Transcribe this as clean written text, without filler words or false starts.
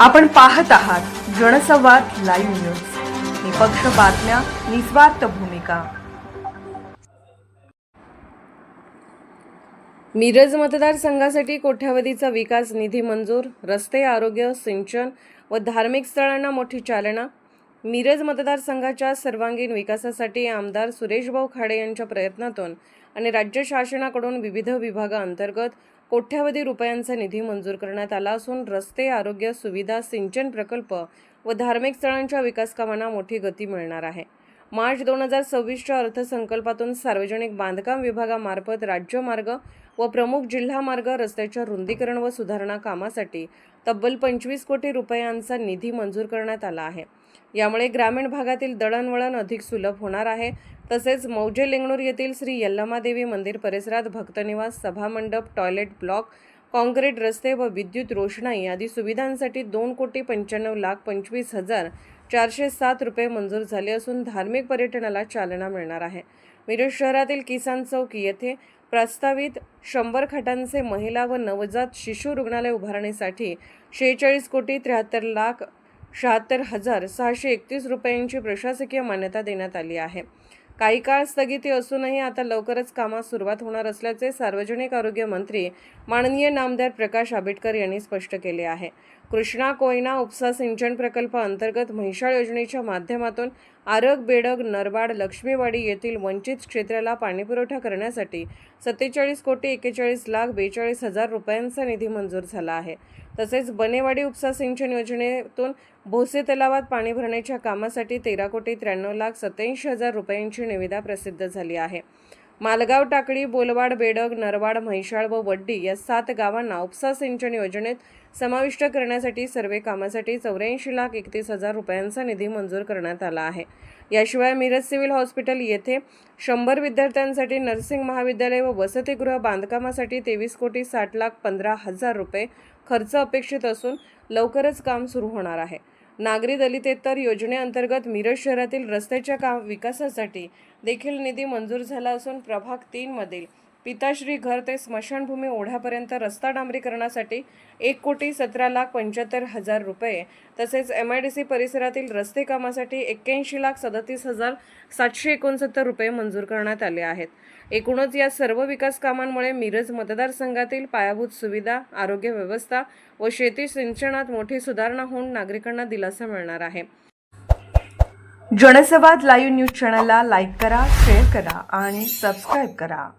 आपण पाहत आहात जनसंवाद लाईव्ह न्यूज, निपक्ष बातम्या, निस्वार्थ भूमिका. मिरज मतदारसंघासाठी कोट्यावधीचा विकास निधी मंजूर. रस्ते, आरोग्य, सिंचन व धार्मिक स्थळांना मोठी चालना. मिरज मतदारसंघाच्या सर्वांगीण विकासासाठी आमदार सुरेशभाऊ खाडे यांच्या प्रयत्नातून आणि राज्य शासनाकडून विविध विभागाअंतर्गत कोट्यावधी रुपयांचा निधी मंजूर करण्यात आला असून रस्ते, आरोग्य सुविधा, सिंचन प्रकल्प व धार्मिक स्थळांच्या विकास कामांना मोठी गती मिळणार आहे. मार्च 2026च्या अर्थसंकल्पातून सार्वजनिक बांधकाम विभागामार्फत राज्यमार्ग व प्रमुख जिल्हा मार्ग रस्त्याच्या रुंदीकरण व सुधारणा कामासाठी तब्बल 25 कोटी रुपयांचा निधी मंजूर करण्यात आला आहे. यामुळे ग्रामीण भागातील दळणवळण अधिक सुलभ होणार आहे. तसेच मौजे लेंगणूर येथील श्री यल्लमादेवी मंदिर परिसरात भक्तनिवास, सभामंडप, टॉयलेट ब्लॉक, काँक्रीट रस्ते व विद्युत रोषणाई आदी सुविधांसाठी 2,95,25,407 रुपये मंजूर झाले असून धार्मिक पर्यटनाला चालना मिळणार आहे. मिरज शहरातील किसान चौक येथे प्रस्तावित 100 खाटांचे महिला व नवजात शिशु रुग्णालय उभारण्यासाठी 46,73,76,631 रुपयांची प्रशासकीय मान्यता देण्यात आली आहे. काही काळ स्थगिती असूनही आता लवकरच कामास सुरुवात होणार असल्याचे सार्वजनिक आरोग्य मंत्री माननीय नामदार प्रकाश आंबेडकर यांनी स्पष्ट केले आहे. कृष्णा कोयना उपसा सिंचन प्रकल्प अंतर्गत म्हैसाळ योजनेच्या माध्यमातून आरग, बेडग, नरवाड, लक्ष्मीवाडी येथील वंचित क्षेत्राला पाणीपुरवठा करण्यासाठी 47,41,42,000 रुपयांचा निधी मंजूर झाला आहे. तसेच बनेवाडी उपसा सिंचन योजनेतून भोसे तलावात पाणी भरण्याच्या कामासाठी 13,93,87,000 रुपयांची निविदा प्रसिद्ध झाली आहे. मालगाव, टाकळी, बोलवाड, बेडग, नरवाड, म्हैसाळ व वड्डी या 7 गावांना उपसा सिंचन योजनेत समाविष्ट करण्यासाठी सर्वे कामासाठी 84,31,000 रुपयांचा निधी मंजूर करण्यात आला आहे. याशिवाय मिरज सिव्हिल हॉस्पिटल येथे 100 विद्यार्थ्यांसाठी नर्सिंग महाविद्यालय व वसतिगृह बांधकामासाठी 23,60,15,000 रुपये खर्च अपेक्षित असून लवकरच काम सुरू होणार आहे. नागरी दलितेतर योजनेअंतर्गत मिरज शहरातील रस्त्याच्या विकासासाठी देखील निधी मंजूर झाला असून प्रभाग 3 मधील पिताश्री घर ते स्मशानभूमी ओढ्यापर्यंत रस्ता डांबरीकरणासाठी 1,17,75,000 रुपये, तसेच MIDC परिसरातील रस्ते कामासाठी 81,37,769 रुपये मंजूर करण्यात आले आहेत. एकूणच या सर्व विकास कामांमुळे मिरज मतदारसंघातील पायाभूत सुविधा, आरोग्य व्यवस्था व शेती सिंचनात मोठी सुधारणा होऊन नागरिकांना दिलासा मिळणार आहे. जनसंवाद लाईव्ह न्यूज चॅनलला लाईक करा, शेअर करा आणि सबस्क्राईब करा.